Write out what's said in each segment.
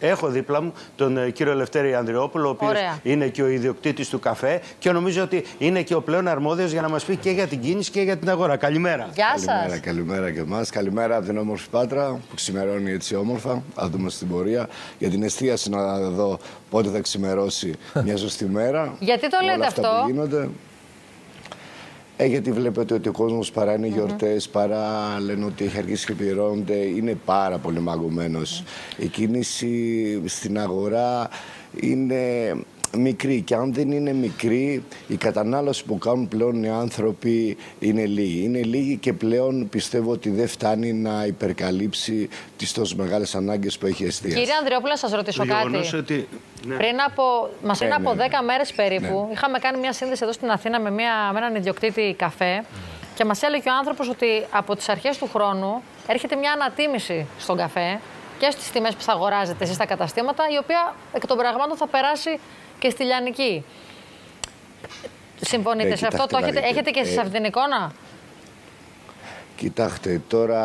Έχω δίπλα μου τον κύριο Ελευθέρη Ανδριόπουλο, ο οποίος είναι και ο ιδιοκτήτης του καφέ και νομίζω ότι είναι και ο πλέον αρμόδιος για να μας πει και για την κίνηση και για την αγορά. Καλημέρα. Γεια σας. Καλημέρα και εμάς. Καλημέρα από την όμορφη Πάτρα που ξημερώνει έτσι όμορφα. Θα δούμε στην πορεία. Για την εστίαση να δω πότε θα ξημερώσει μια σωστή μέρα. Γιατί το λέτε αυτό? Που γίνονται. Γιατί βλέπετε ότι ο κόσμος παρά είναι γιορτές, παρά λένε ότι έχει αρχίσει και πληρώνονται, είναι πάρα πολύ μαγκωμένος. Η κίνηση στην αγορά είναι μικρή και αν δεν είναι μικρή, η κατανάλωση που κάνουν πλέον οι άνθρωποι είναι λίγη. Είναι λίγη και πλέον πιστεύω ότι δεν φτάνει να υπερκαλύψει τις τόσο μεγάλες ανάγκες που έχει η εστίαση. Κύριε Ανδριόπουλο, να σας ρωτήσω κάτι. Ότι... Πριν από 10 μέρες περίπου, είχαμε κάνει μια σύνδεση εδώ στην Αθήνα με έναν ιδιοκτήτη καφέ και μας έλεγε ο άνθρωπος ότι από τις αρχές του χρόνου έρχεται μια ανατίμηση στον καφέ και στις τιμές που θα αγοράζετε εσείς στα καταστήματα, η οποία εκ των πραγμάτων θα περάσει και στη λιανική. Συμφωνείτε σε αυτό? Έχετε και εσείς αυτή την εικόνα? Κοιτάξτε, τώρα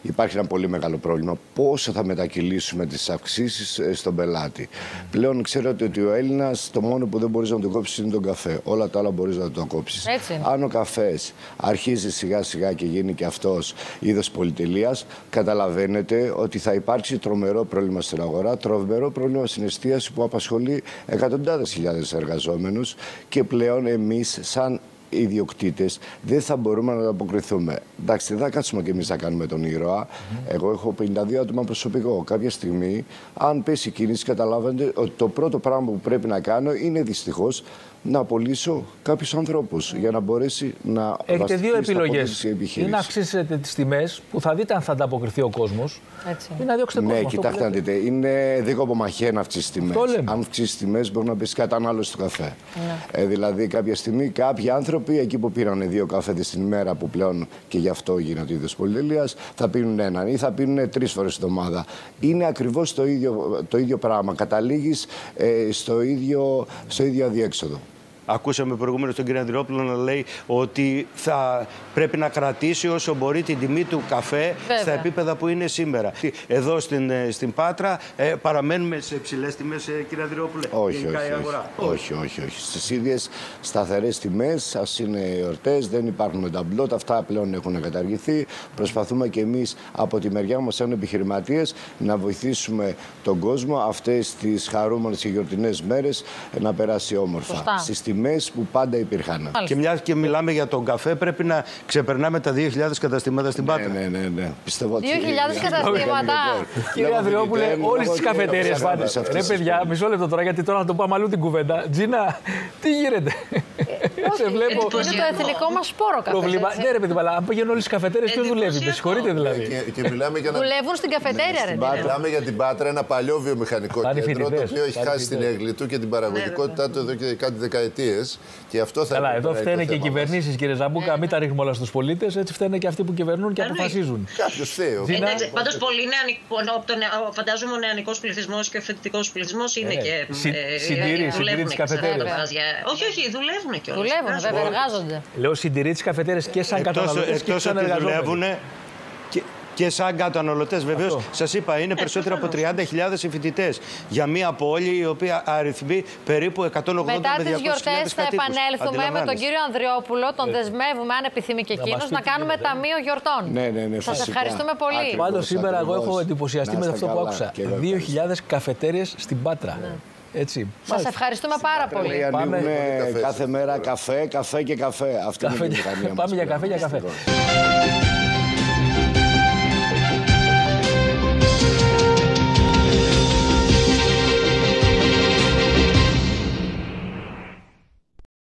υπάρχει ένα πολύ μεγάλο πρόβλημα. Πόσο θα μετακυλήσουμε τις αυξήσεις στον πελάτη. Πλέον ξέρετε ότι ο Έλληνας το μόνο που δεν μπορείς να το κόψεις είναι τον καφέ. Όλα τα άλλα μπορείς να το κόψεις. Αν ο καφές αρχίζει σιγά σιγά και γίνει και αυτός είδος πολυτελείας, καταλαβαίνετε ότι θα υπάρξει τρομερό πρόβλημα στην αγορά, τρομερό πρόβλημα στην εστίαση που απασχολεί εκατοντάδες χιλιάδες εργαζόμενους και πλέον εμείς σαν ιδιοκτήτες δεν θα μπορούμε να ανταποκριθούμε. Εντάξει, δεν θα κάτσουμε και εμείς να κάνουμε τον ήρωα. Εγώ έχω 52 άτομα προσωπικό. Κάποια στιγμή, αν πέσει η κίνηση, καταλάβετε ότι το πρώτο πράγμα που πρέπει να κάνω είναι δυστυχώς να απολύσω κάποιους ανθρώπους για να μπορέσει να. Έχετε δύο επιλογές. Ή να αυξήσετε τις τιμές που θα δείτε αν θα ανταποκριθεί ο κόσμος. Ή να διώξετε κόσμο. Ναι, κοιτάξτε να δείτε. Είναι δίκοπο μαχαίρι να αυξήσει τιμές. Αν αυξήσει τιμές, μπορεί να πέσει κατανάλωση του καφέ. Δηλαδή, κάποια στιγμή κάποιοι άνθρωποι εκεί που πήραν 2 καφέδες την ημέρα, που πλέον και γι' αυτό γίνεται είδος πολυτελείας, θα πίνουν έναν ή θα πίνουν 3 φορές την εβδομάδα. Είναι ακριβώς το ίδιο πράγμα. Καταλήγεις στο ίδιο αδιέξοδο. Ακούσαμε προηγούμενος τον κύριο Ανδριόπουλο να λέει ότι θα πρέπει να κρατήσει όσο μπορεί την τιμή του καφέ στα επίπεδα που είναι σήμερα. Εδώ στην Πάτρα παραμένουμε σε υψηλές τιμές, κύριε Ανδριόπουλε? Όχι. Στις ίδιες σταθερές τιμές, ας είναι εορτές, δεν υπάρχουν ταμπλότ, αυτά πλέον έχουν καταργηθεί. Προσπαθούμε και εμείς από τη μεριά μας σαν επιχειρηματίες να βοηθήσουμε τον κόσμο αυτές τις χαρούμενες και γιορτινές μέρες να περάσει όμορφα. Στις τιμές που πάντα υπήρχαν. Και μια και μιλάμε για τον καφέ, πρέπει να ξεπερνάμε τα 2.000 καταστήματα στην Πάτρα. Ναι. Πιστεύω ότι 2.000 καταστήματα. Κύριε Ανδριόπουλε, όλες τις καφετέριες πάτε. Ρε παιδιά, μισό λεπτό τώρα, γιατί τώρα θα το πάμε αλλού την κουβέντα. Τζίνα, τι γίνεται? Σε βλέπω. Είναι το εθνικό μας σπόρο καφέ. Ναι, ρε παιδί, αλλά αν πηγαίνουν όλες τις καφετέριες, ποιος δουλεύει? Με συγχωρείτε δηλαδή. Δουλεύουν στην καφετέρια, ρε. Μιλάμε για την Πάτρα, ένα παλιό βιομηχανικό κέντρο, το οποίο έχει χάσει την έγκλη του και την παραγωγικότητά του εδώ και κάτι δεκαετίες. Και αυτό θα Καλά, εδώ φταίνε και οι κυβερνήσεις, κύριε Ζαμπούκα, μην τα ρίχνουμε όλα στους πολίτες, έτσι φταίνε και αυτοί που κυβερνούν και αποφασίζουν. Κάποιος θέο. Πάντως πολύ φαντάζομαι ο νεανικός πληθυσμός και ο φοιτητικός πληθυσμός είναι και. Συντηρεί τις καφετέριες. Όχι, δουλεύουν κιόλας. Δουλεύουν, βέβαια, εργάζονται. Λέω συντηρεί τις καφετέριες και σαν καταναλωτές και σαν εργαζόμενοι. Και σαν καταναλωτές, βεβαίως, σας είπα, είναι περισσότερο από 30.000 οι φοιτητές για μια πόλη η οποία αριθμεί περίπου 180.000 κατοίκους. Μετά τις γιορτές θα επανέλθουμε με τον κύριο Ανδριόπουλο, τον δεσμεύουμε, αν επιθυμεί και εκείνος, να κάνουμε ταμείο γιορτών. Ναι, σας ευχαριστούμε πολύ. Πάντως σήμερα εγώ έχω εντυπωσιαστεί με αυτό που άκουσα. 2.000 καφετέριες στην Πάτρα. Έτσι. Σας ευχαριστούμε πάρα πολύ. Κάθε μέρα καφέ και καφέ. Αυτή είναι η μηχανία μας. Πάμε για καφέ.